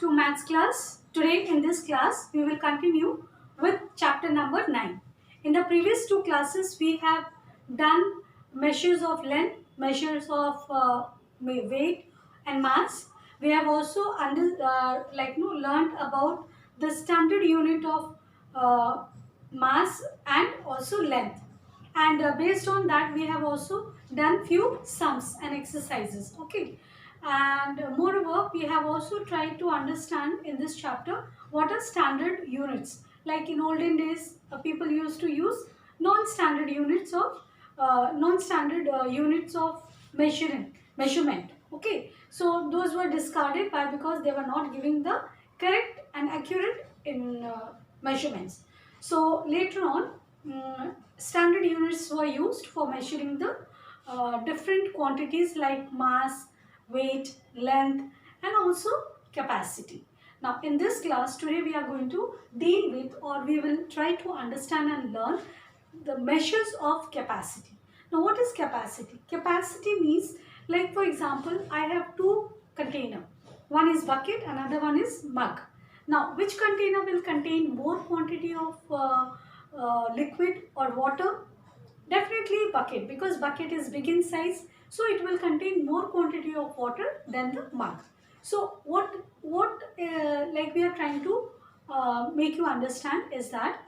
to maths class. Today in this class we will continue with chapter number 9. In the previous two classes we have done measures of length, measures of weight and mass. We have also learned about the standard unit of mass and also length, and based on that we have also done few sums and exercises. Okay, and moreover we have also tried to understand in this chapter what are standard units. Like in olden days people used to use non-standard units of units of measurement. Okay, so those were discarded by because they were not giving the correct and accurate in measurements. So later on standard units were used for measuring the different quantities like mass, weight, length and also capacity. Now in this class today we are going to deal with, or we will try to understand and learn the measures of capacity. Now what is capacity? Capacity means, like for example, I have two container. One is bucket, another one is mug. Now which container will contain more quantity of liquid or water? Definitely bucket, because bucket is big in size, so it will contain more quantity of water than the mug. So what like we are trying to make you understand is that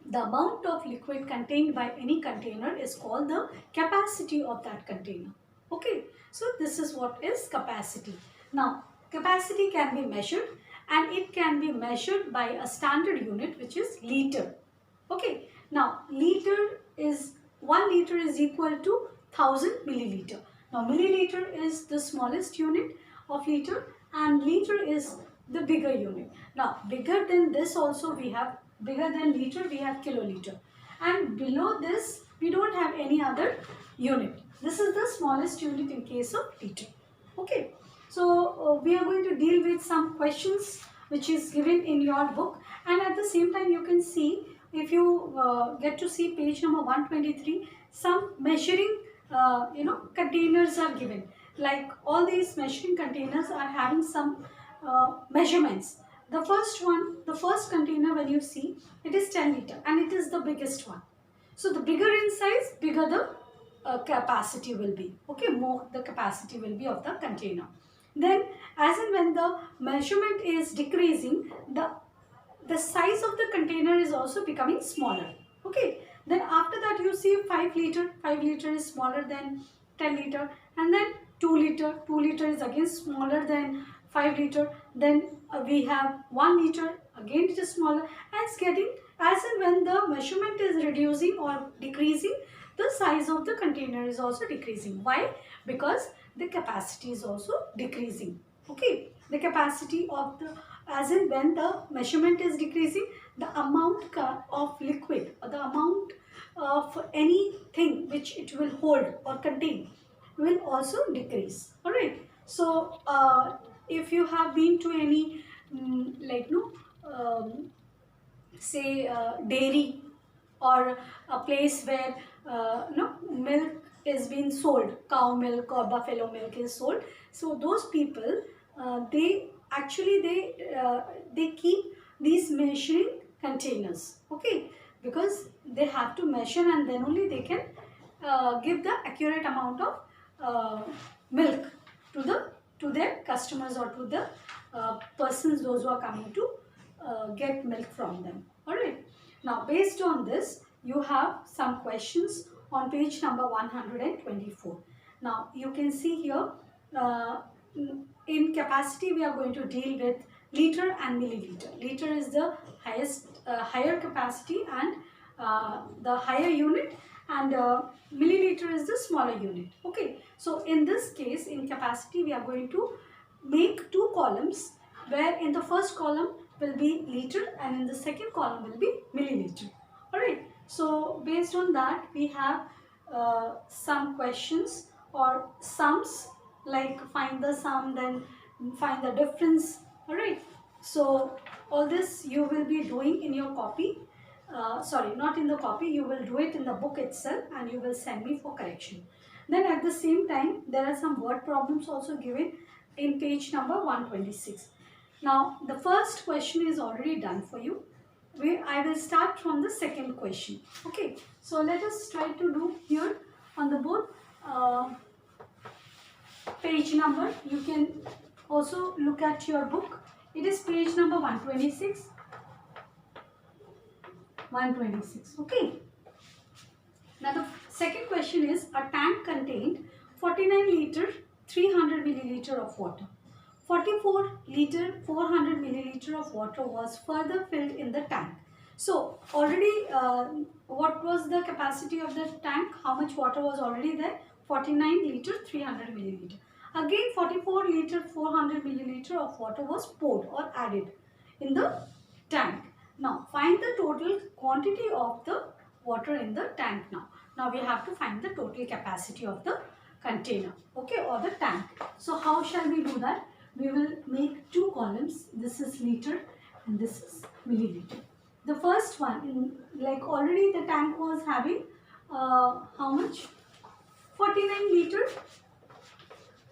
the amount of liquid contained by any container is called the capacity of that container. Okay, so this is what is capacity. Now capacity can be measured, and it can be measured by a standard unit which is liter. Okay, now liter is 1 liter is equal to 1000 milliliter. Now milliliter is the smallest unit of liter and liter is the bigger unit. Now bigger than this also we have, bigger than liter we have kiloliter, and below this we don't have any other unit. This is the smallest unit in case of liter. Okay, so we are going to deal with some questions which is given in your book, and at the same time you can see, if you get to see page number 123, some measuring containers are given. Like all these measuring containers are having some measurements. The first one, the first container, when you see, it is 10 liter and it is the biggest one. So the bigger in size, bigger the capacity will be. Okay, more the capacity will be of the container. Then as and when the measurement is decreasing, the size of the container is also becoming smaller. Okay, then after that you see 5 liter, 5 liter is smaller than 10 liter, and then 2 liter, 2 liter is again smaller than 5 liter, then we have 1 liter, again it is smaller, and it's getting, as and when the measurement is reducing or decreasing, the size of the container is also decreasing. Why? Because the capacity is also decreasing. Okay, the capacity of the, as in when the measurement is decreasing, the amount of liquid or the amount of anything which it will hold or contain will also decrease. All right, so if you have been to any say dairy or a place where milk is being sold, cow milk or buffalo milk is sold, so those people they actually they keep these measuring containers. Okay, because they have to measure and then only they can give the accurate amount of milk to their customers or to the persons, those who are coming to get milk from them. Alright. Now based on this you have some questions on page number 124. Now you can see here in capacity we are going to deal with liter and milliliter. Liter is the highest higher capacity and the higher unit, and milliliter is the smaller unit. Okay, so in this case in capacity we are going to make two columns, where in the first column will be liter and in the second column will be milliliter. Alright, so based on that we have some questions or sums, like find the sum, then find the difference. Alright, so all this you will be doing in your copy. Sorry, not in the copy, you will do it in the book itself and you will send me for correction. Then at the same time there are some word problems also given in page number 126. Now the first question is already done for you. I will start from the second question. Okay, so let us try to do here on the board. Page number, you can also look at your book. It is page number 126. 126. Okay. Now the second question is, a tank contained 49 liter 300 milliliter of water. 44 liter 400 milliliter of water was further filled in the tank. So already what was the capacity of the tank? How much water was already there? 49 liter 300 milliliter. Again 44 liter 400 milliliter of water was poured or added in the tank. Now find the total quantity of the water in the tank now. Now we have to find the total capacity of the container, okay, or the tank. So how shall we do that? We will make two columns. This is liter and this is milliliter. The first one, like already the tank was having how much? 49 liter.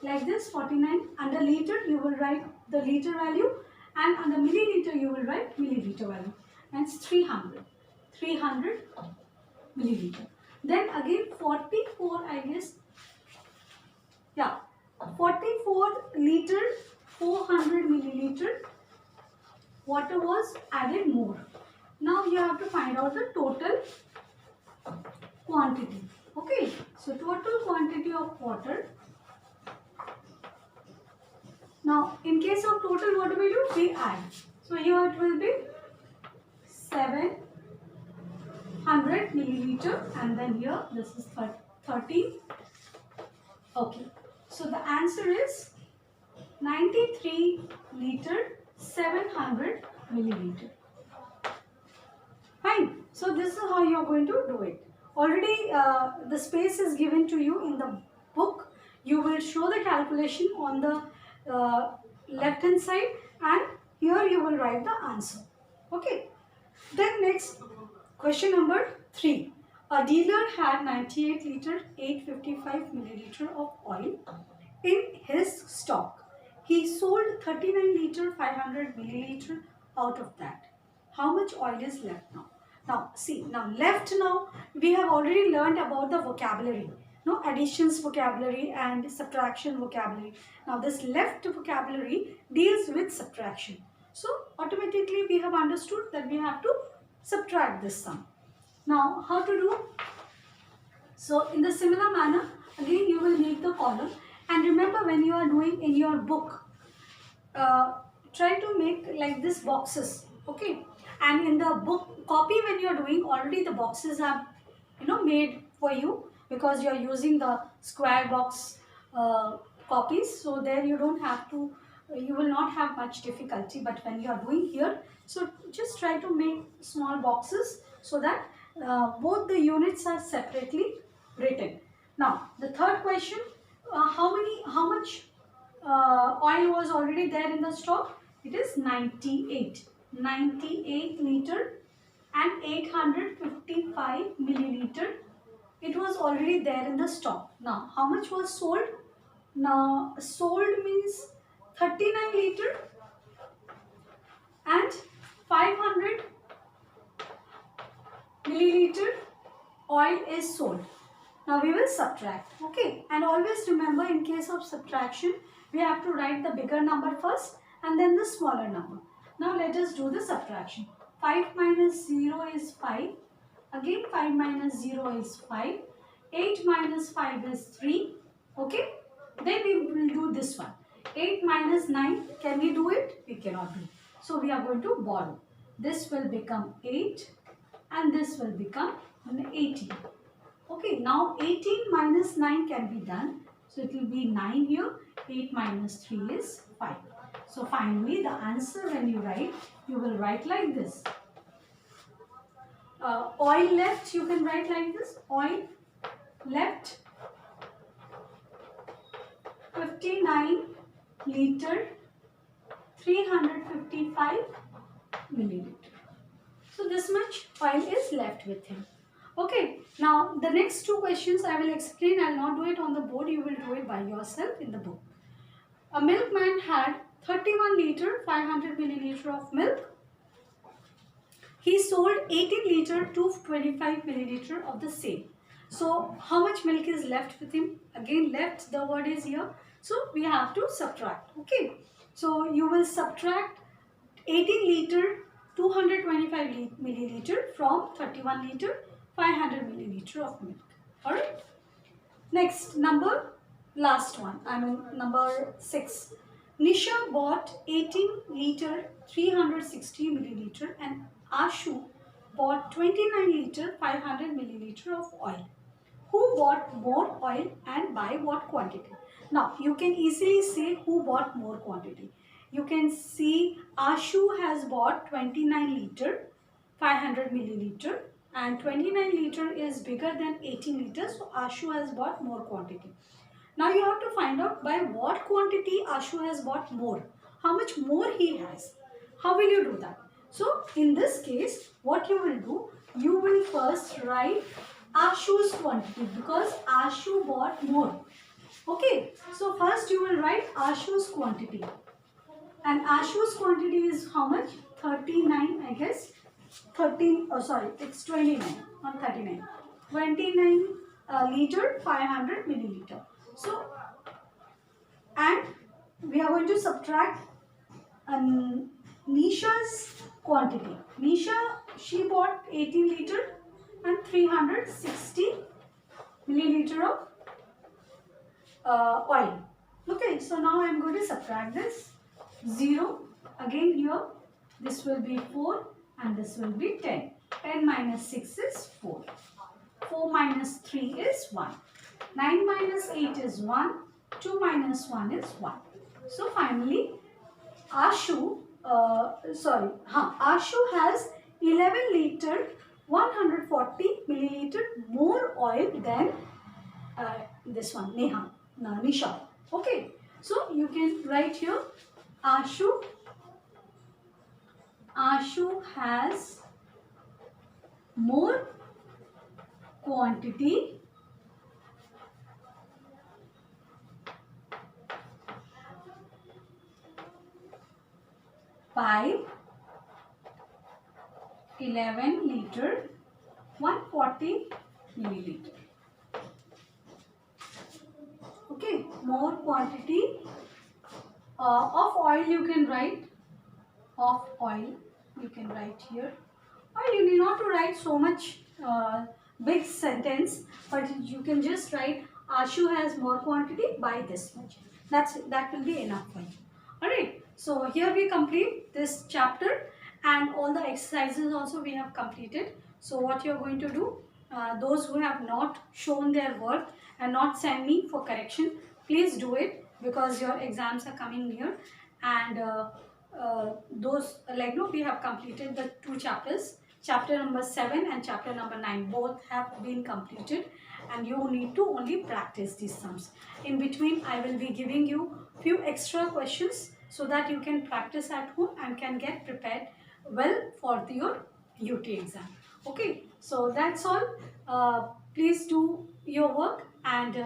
Like this, 49. Under liter you will write the liter value, and under milliliter you will write milliliter value. And it's 300 milliliter. Then again 44, I guess, yeah, 44 liter 400 milliliter water was added more. Now you have to find out the total quantity. Okay, so total quantity of water. Now in case of total, what do? We add. So here it will be 700 milliliter, and then here this is 30. Okay, so the answer is 93 liter 700 milliliter. Fine. So this is how you are going to do it. Already the space is given to you in the book. You will show the calculation on the left hand side, and here you will write the answer. Okay. Then next, question number 3. A dealer had 98 liter 855 milliliter of oil in his stock. He sold 39 liter 500 milliliter out of that. How much oil is left now? Now see, now left, now we have already learned about the vocabulary. No, additions vocabulary and subtraction vocabulary. Now this left vocabulary deals with subtraction. So automatically we have understood that we have to subtract this sum. Now how to do? So in the similar manner, again you will make the column, and remember when you are doing in your book, try to make like this boxes, okay? And in the book copy, when you are doing, already the boxes are made for you, because you are using the square box copies. So there you don't have to, you will not have much difficulty. But when you are doing here, so just try to make small boxes so that both the units are separately written. Now the third question, how much oil was already there in the stock? It is 98 liter and 855 milliliter. It was already there in the stock. Now how much was sold? Now sold means 39 liter and 500 milliliter oil is sold. Now we will subtract, okay? And always remember, in case of subtraction, we have to write the bigger number first and then the smaller number. Now let us do the subtraction. 5 minus 0 is 5. Again 5 minus 0 is 5. 8 minus 5 is 3. Okay? Then we will do this one. 8 minus 9, can we do it? We cannot do. So we are going to borrow. This will become 8 and this will become 18. Okay, now 18 minus 9 can be done. So it will be 9 here. 8 minus 3 is 5. So finally the answer, when you write, you will write like this. Oil left, you can write like this. Oil left 59 liter 355 milliliter. So this much oil is left with him. Okay, now the next two questions I will explain. I will not do it on the board. You will do it by yourself in the book. A milkman had 31 liter 500 milliliter of milk. He sold 18 liter 225 milliliter of the same. So how much milk is left with him? Again, left, the word is here. So we have to subtract. Okay. So you will subtract 18 liter 225 milliliter from 31 liter 500 milliliter of milk. Alright. Next, last one, number 6. Nisha bought 18 liter 360 milliliter and Ashu bought 29 liter 500 milliliter of oil. Who bought more oil and by what quantity? Now, you can easily say who bought more quantity. You can see Ashu has bought 29 liter 500 milliliter and 29 liter is bigger than 18 liters, so Ashu has bought more quantity. Now you have to find out by what quantity Ashu has bought more. How much more he has. How will you do that? So in this case, what you will do, you will first write Ashu's quantity because Ashu bought more. Okay, so first you will write Ashu's quantity. And Ashu's quantity is how much? 39, I guess. 13, oh sorry, it's 29, not 39. 29 liter 500 milliliter. So, and we are going to subtract Nisha's quantity. Nisha, she bought 18 liter and 360 milliliter of oil. Okay, so now I am going to subtract this. 0, again here, this will be 4 and this will be 10. 10 minus 6 is 4. 4 minus 3 is 1. 9 minus 8 is 1. 2 minus 1 is 1. So finally, Ashu has 11 liter 140 milliliter more oil than this one, Nisha. Okay, so you can write here Ashu has more quantity by 11 liter 140 milliliter. Okay, more quantity of oil you can write. Of oil you can write here. Or you need not to write so much big sentence, but you can just write Ashu has more quantity by this much. That will be enough for you. Alright, so here we complete this chapter and all the exercises also we have completed. So what you are going to do, those who have not shown their work and not sent me for correction, please do it because your exams are coming near. And we have completed the 2 chapters. Chapter number 7 and chapter number 9 both have been completed and you need to only practice these sums. In between I will be giving you few extra questions so that you can practice at home and can get prepared well for your UT exam. Okay, so that's all. Please do your work and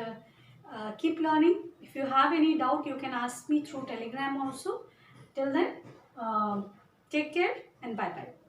keep learning. If you have any doubt, you can ask me through Telegram also. Till then, take care and bye-bye.